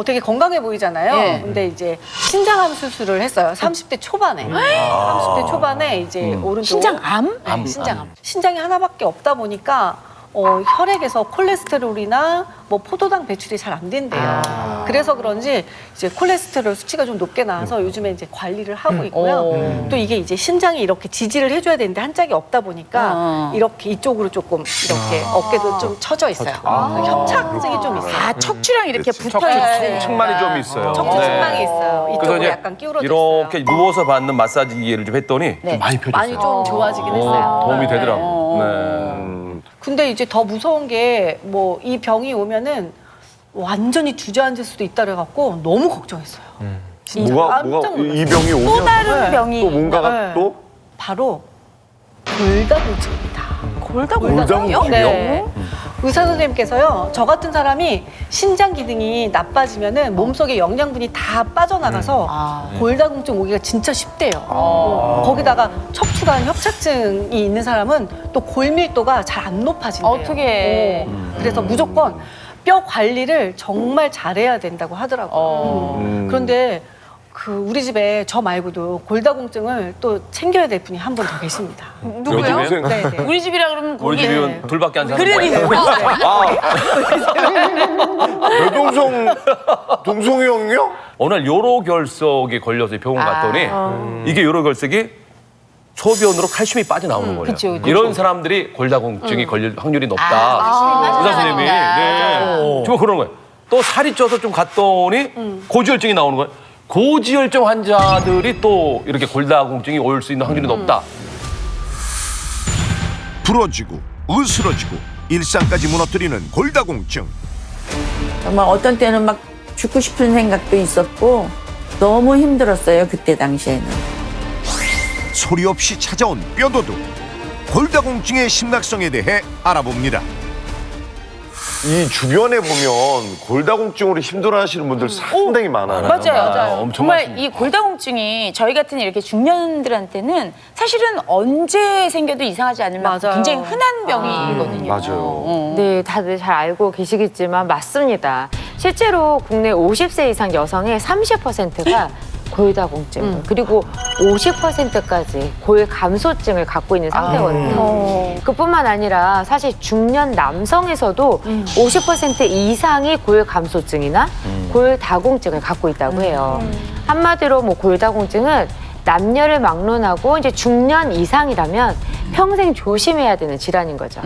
되게 건강해 보이잖아요. 네. 근데 이제 신장암 수술을 했어요. 30대 초반에. 30대 초반에 이제 오른쪽 신장암? 네, 신장암. 신장이 하나밖에 없다 보니까 혈액에서 콜레스테롤이나 뭐 포도당 배출이 잘 안 된대요. 그래서 그런지 이제 콜레스테롤 수치가 좀 높게 나와서 요즘에 이제 관리를 하고 있고요. 또 이게 이제 신장이 이렇게 지지를 해줘야 되는데 한 짝이 없다 보니까 이렇게 이쪽으로 조금 이렇게 어깨도 좀 처져 있어요. 협착증이 좀 있어요. 아, 척추랑 이렇게 그치. 붙어 있는. 측만이 좀 있어요. 척추 측망이 있어요. 그래서 이쪽으로 이제 약간 기울어져 있어요. 이렇게 누워서 받는 마사지기를 좀 했더니 네. 좀 많이 펴졌어요. 많이 좀 좋아지긴 했어요. 도움이 되더라고. 네. 근데 이제 더 무서운 게 뭐 이 병이 오면은 완전히 주저앉을 수도 있다 그래갖고 너무 걱정했어요. 진짜 뭐가 깜짝 놀랐어요. 이 병이 오면 또 다른 네. 병이. 또 뭔가가 네. 또 바로 골다공증입니다. 골다공증이요? 네. 의사 선생님께서요, 저 같은 사람이 신장 기능이 나빠지면은 몸속에 영양분이 다 빠져나가서 골다공증 오기가 진짜 쉽대요. 거기다가 척추관 협착증이 있는 사람은 또 골밀도가 잘 안 높아진대요. 어떻게? 그래서 무조건 뼈 관리를 정말 잘해야 된다고 하더라고요. 그런데 그 우리 집에 저 말고도 골다공증을 또 챙겨야 될 분이 한 분 더 계십니다. 누구요? 여동생? 네, 네. 우리 집이라 그러면 우리 거기. 집은 둘밖에 안 사는 그러니까. 동성이 형이요? 어느 날 요로결석에 걸려서 병원 갔더니 이게 요로결석이 소변으로 칼슘이 빠져나오는 거예요. 그쵸, 그쵸. 이런 사람들이 골다공증이 걸릴 확률이 높다. 의사 선생님이. 네. 정말 그러는 거예요. 또 살이 쪄서 좀 갔더니 고지혈증이 나오는 거예요. 고지혈증 환자들이 또 이렇게 골다공증이 올 수 있는 확률이 높다. 부러지고 으스러지고 일상까지 무너뜨리는 골다공증. 정말 어떤 때는 막 죽고 싶은 생각도 있었고 너무 힘들었어요. 그때 당시에는. 소리 없이 찾아온 뼈도둑. 골다공증의 심각성에 대해 알아봅니다. 이 주변에 보면 골다공증으로 힘들어하시는 분들 상당히 많아요. 맞아요. 엄청 정말 많습니다. 이 골다공증이 저희 같은 이렇게 중년들한테는 사실은 언제 생겨도 이상하지 않을 만큼 맞아요. 굉장히 흔한 병이거든요. 맞아요. 네, 다들 잘 알고 계시겠지만 맞습니다. 실제로 국내 50세 이상 여성의 30%가 골다공증 그리고 50%까지 골감소증을 갖고 있는 상태거든요. 그뿐만 아니라 사실 중년 남성에서도 50% 이상이 골감소증이나 골다공증을 갖고 있다고 해요. 한마디로 뭐 골다공증은 남녀를 막론하고 이제 중년 이상이라면 평생 조심해야 되는 질환인 거죠.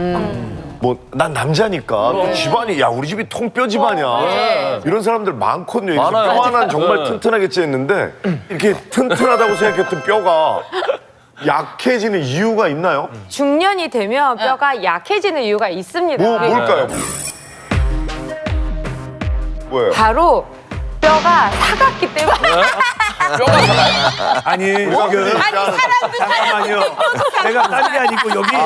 뭐 난 남자니까 또 집안이 야 우리 집이 통뼈 집안이야 이런 사람들 많거든요. 그래서 많아요. 뼈 하나는 정말 네. 튼튼하겠지 했는데 이렇게 튼튼하다고 생각했던 뼈가 약해지는 이유가 있나요? 중년이 되면 뼈가 약해지는 이유가 있습니다. 뭘까요? 뭐예요? 바로 뼈가 사갔기 때문에 아니 지금 잠깐만요. 내가 딴 게 아니고 여기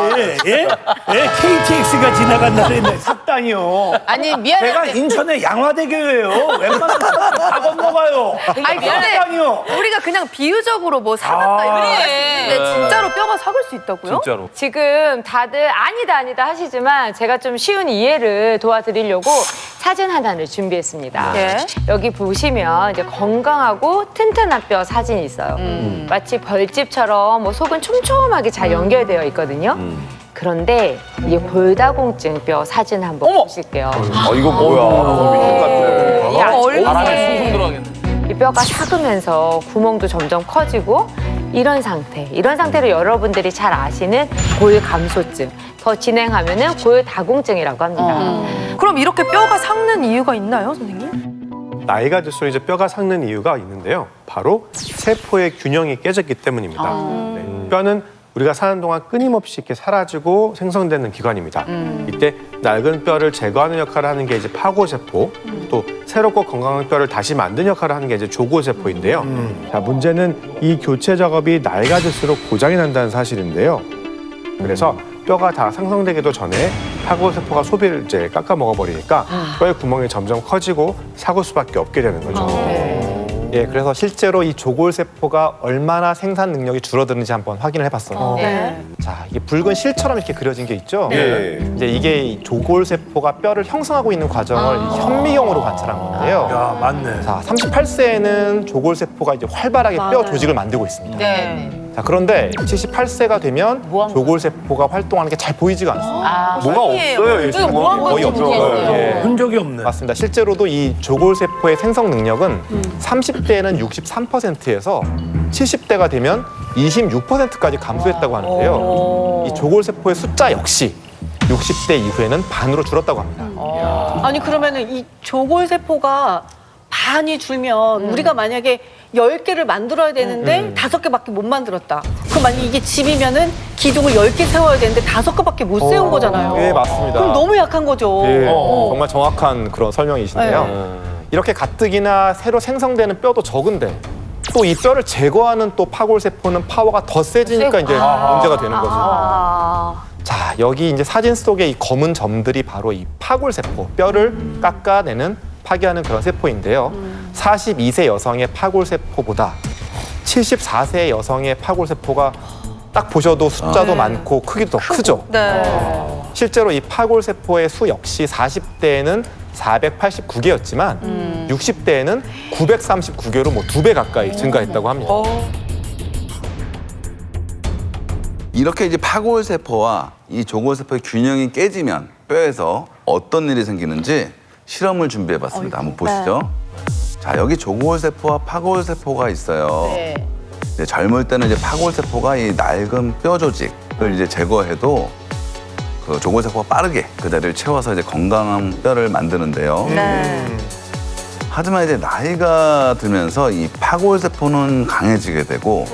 예? KTX가 지나간 날에 삭다니요. 아니 내가 미안한데 인천의 양화대교예요. 웬만하면 다 건너가요. 아니 근데 삭다니요. 우리가 그냥 비유적으로 뭐 사갔다 이런 거 할 수 있는데 진짜로 뼈가 삭을 수 있다고요? 진짜로. 지금 다들 아니다 하시지만 제가 좀 쉬운 이해를 도와드리려고 사진 하나를 준비했습니다. 예. 여기 보시면 이제 건강하고 튼튼한 뼈 사진이 있어요. 마치 벌집처럼 뭐 속은 촘촘하게 잘 연결되어 있거든요. 그런데 이 골다공증 뼈 사진 한번 보실게요. 이거 뭐야? 미팅 같아. 이 안쪽에 바람에 숭숭 들어가겠네. 이 뼈가 삭으면서 구멍도 점점 커지고 이런 상태를 여러분들이 잘 아시는 골감소증, 더 진행하면은 골다공증이라고 합니다. 그럼 이렇게 뼈가 삭는 이유가 있나요, 선생님? 나이가 들수록 이제 뼈가 삭는 이유가 있는데요. 바로 세포의 균형이 깨졌기 때문입니다. 네. 뼈는 우리가 사는 동안 끊임없이 이렇게 사라지고 생성되는 기관입니다. 이때 낡은 뼈를 제거하는 역할을 하는 게 이제 파고세포, 또 새롭고 건강한 뼈를 다시 만드는 역할을 하는 게 이제 조고세포인데요. 자, 문제는 이 교체 작업이 나이가 들수록 고장이 난다는 사실인데요. 그래서 뼈가 다 상성되기도 전에 파고세포가 소비를 이제 깎아 먹어버리니까 뼈의 구멍이 점점 커지고 삭을 수밖에 없게 되는 거죠. 예, 그래서 실제로 이 조골세포가 얼마나 생산 능력이 줄어드는지 한번 확인을 해봤어요. 네. 자, 이게 붉은 실처럼 이렇게 그려진 게 있죠. 예. 이제 이게 이 조골세포가 뼈를 형성하고 있는 과정을 이 현미경으로 관찰한 건데요. 야, 맞네. 자, 38세에는 조골세포가 이제 활발하게 뼈 맞아요. 조직을 만들고 있습니다. 네. 자, 그런데 78세가 되면 조골세포가 활동하는 게 잘 보이지가 않습니다. 뭐가 없어요. 이거 뭐 한 거의 건지 없죠. 모르겠어요. 예. 흔적이 없네. 맞습니다. 실제로도 이 조골세포의 생성 능력은 30대에는 63%에서 70대가 되면 26%까지 감소했다고 하는데요. 이 조골세포의 숫자 역시 60대 이후에는 반으로 줄었다고 합니다. 아니 그러면은 이 조골세포가 반이 줄면 우리가 만약에 10개를 만들어야 되는데 5개밖에 못 만들었다. 그럼 만약에 이게 집이면은 기둥을 10개 세워야 되는데 5개밖에 못 세운 거잖아요. 예, 맞습니다. 그럼 너무 약한 거죠. 예, 정말 정확한 그런 설명이신데요. 이렇게 가뜩이나 새로 생성되는 뼈도 적은데 또 이 뼈를 제거하는 또 파골세포는 파워가 더 세지니까 이제 문제가 되는 거죠. 자, 여기 이제 사진 속에 이 검은 점들이 바로 이 파골세포, 뼈를 깎아내는 파괴하는 그런 세포인데요. 42세 여성의 파골세포보다 74세 여성의 파골세포가 딱 보셔도 숫자도 많고 크기도 더 크죠. 네. 실제로 이 파골세포의 수 역시 40대에는 489개였지만 60대에는 939개로 뭐 2배 가까이 증가했다고 합니다. 이렇게 이제 파골세포와 이 조골세포의 균형이 깨지면 뼈에서 어떤 일이 생기는지 실험을 준비해봤습니다. 한번 보시죠. 자, 여기 조골세포와 파골세포가 있어요. 이제 젊을 때는 이제 파골세포가 이 낡은 뼈 조직을 이제 제거해도 그 조골세포가 빠르게 그 자리를 채워서 이제 건강한 뼈를 만드는데요. 하지만 이제 나이가 들면서 이 파골세포는 강해지게 되고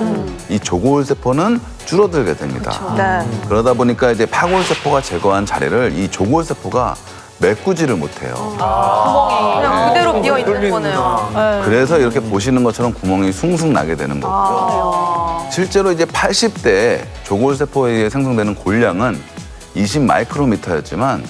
이 조골세포는 줄어들게 됩니다. 그러다 보니까 이제 파골세포가 제거한 자리를 이 조골세포가 메꾸지를 못해요. 그냥 그대로 비어 있는 거네요. 그래서 이렇게 보시는 것처럼 구멍이 숭숭 나게 되는 거고요. 실제로 이제 80대 조골세포에 의해 생성되는 골량은 20 마이크로미터였지만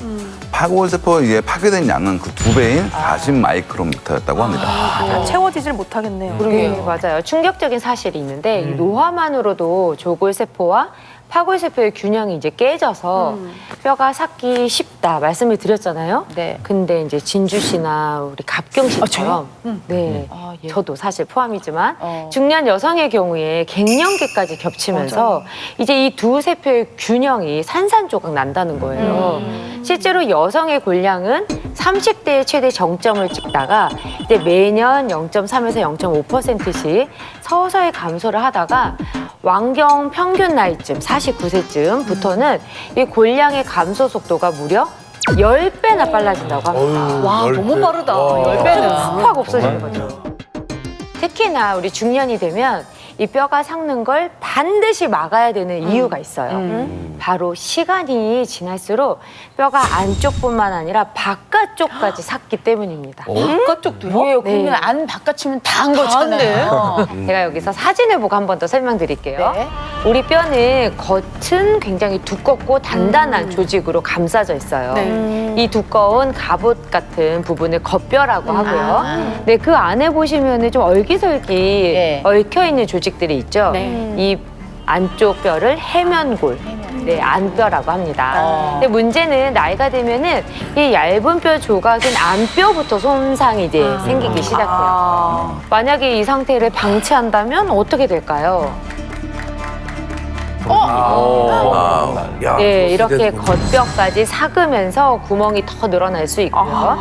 파골세포에 의해 파괴된 양은 그 2배인 40 마이크로미터였다고 합니다. 채워지질 못하겠네요. 네, 맞아요. 충격적인 사실이 있는데 이 노화만으로도 조골세포와 파골세포의 균형이 이제 깨져서 뼈가 삭기 쉽다 말씀을 드렸잖아요. 네. 근데 이제 진주 씨나 우리 갑경 씨처럼 네, 저도 사실 포함이지만 중년 여성의 경우에 갱년기까지 겹치면서 이제 이 두 세포의 균형이 산산조각 난다는 거예요. 실제로 여성의 골량은 30대에 최대 정점을 찍다가 이제 매년 0.3에서 0.5%씩 서서히 감소를 하다가 왕경 평균 나이쯤 49세쯤부터는 이 골량의 감소 속도가 무려 10배나 빨라진다고 합니다. 와, 너무 빠르다. 10배는. 확 없어지는 거죠. 특히나 우리 중년이 되면 이 뼈가 삭는 걸 반드시 막아야 되는 이유가 있어요. 바로 시간이 지날수록 뼈가 안쪽뿐만 아니라 바깥쪽까지 삭기 때문입니다. 바깥쪽도요? 뭐예요? 네. 그러면 안 바깥이면 다 한 거잖아요. 제가 여기서 사진을 보고 한 번 더 설명드릴게요. 네. 우리 뼈는 겉은 굉장히 두껍고 단단한 조직으로 감싸져 있어요. 이 두꺼운 갑옷 같은 부분을 겉뼈라고 하고요. 네, 그 안에 보시면 좀 얼기설기 얽혀있는 조직들이 있죠. 이 안쪽 뼈를 해면골. 네, 안뼈라고 합니다. 근데 문제는 나이가 되면은 이 얇은 뼈 조각인 안뼈부터 손상이 이제 생기기 시작해요. 만약에 이 상태를 방치한다면 어떻게 될까요? 야, 네, 이렇게 겉뼈까지 삭으면서 구멍이 더 늘어날 수 있고요.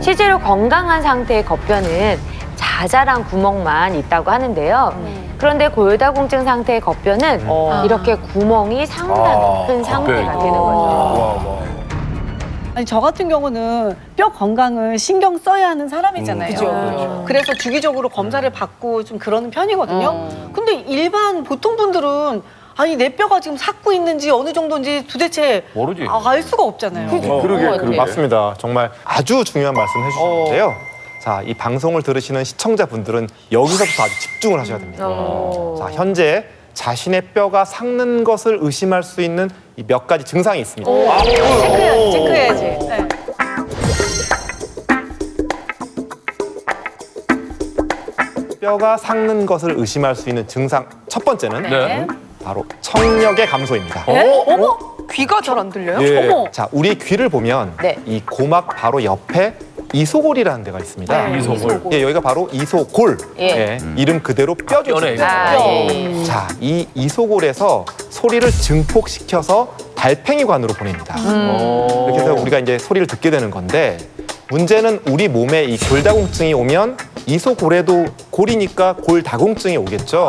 실제로 건강한 상태의 겉뼈는 자잘한 구멍만 있다고 하는데요. 그런데 골다공증 상태의 겉뼈는 이렇게 구멍이 상당히 큰 상태가 되는 거죠. 아니 저 같은 경우는 뼈 건강을 신경 써야 하는 사람이잖아요. 그죠. 그래서 주기적으로 검사를 받고 좀 그러는 편이거든요. 근데 일반 보통 분들은 아니 내 뼈가 지금 삭고 있는지 어느 정도인지 도대체 모르지. 알 수가 없잖아요. 그러게. 맞습니다. 정말 아주 중요한 말씀 해주셨는데요. 자, 이 방송을 들으시는 시청자분들은 여기서부터 아주 집중을 하셔야 됩니다. 자, 현재 자신의 뼈가 삭는 것을 의심할 수 있는 이 몇 가지 증상이 있습니다. 체크해야지. 네. 뼈가 삭는 것을 의심할 수 있는 증상 첫 번째는 네. 바로 청력의 감소입니다. 어머, 귀가 잘 안 들려요? 예. 어머. 자, 우리 귀를 보면 네. 이 고막 바로 옆에 이소골이라는 데가 있습니다. 네, 이소골. 예, 여기가 바로 이소골. 예. 예, 이름 그대로 뼈네, 뼈조직입니다. 아, 예. 자, 이 이소골에서 소리를 증폭시켜서 달팽이관으로 보냅니다. 이렇게 해서 우리가 이제 소리를 듣게 되는 건데 문제는 우리 몸에 이 골다공증이 오면 이소골에도 골이니까 골다공증이 오겠죠.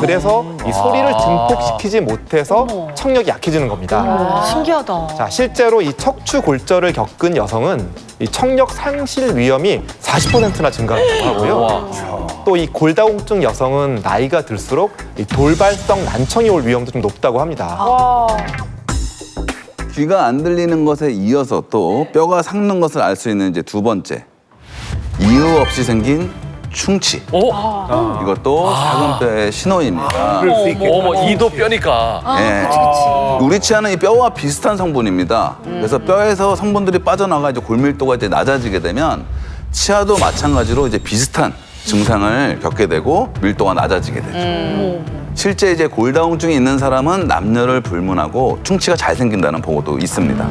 그래서 이 소리를 증폭시키지 못해서 청력이 약해지는 겁니다. 신기하다. 자, 실제로 이 척추 골절을 겪은 여성은 이 청력 상실 위험이 40%나 증가한다고 하고요. 또 이 골다공증 여성은 나이가 들수록 이 돌발성 난청이 올 위험도 좀 높다고 합니다. 귀가 안 들리는 것에 이어서 또 뼈가 삭는 것을 알 수 있는 이제 두 번째, 이유 없이 생긴 충치. 이것도 작은 뼈의 신호입니다. 그럴 수 있겠다. 어머, 이도 뼈니까. 예. 우리 치아는 이 뼈와 비슷한 성분입니다. 그래서 뼈에서 성분들이 빠져나가 이제 골밀도가 이제 낮아지게 되면 치아도 마찬가지로 이제 비슷한 증상을 겪게 되고 밀도가 낮아지게 되죠. 실제 이제 골다공증이 있는 사람은 남녀를 불문하고 충치가 잘 생긴다는 보고도 있습니다.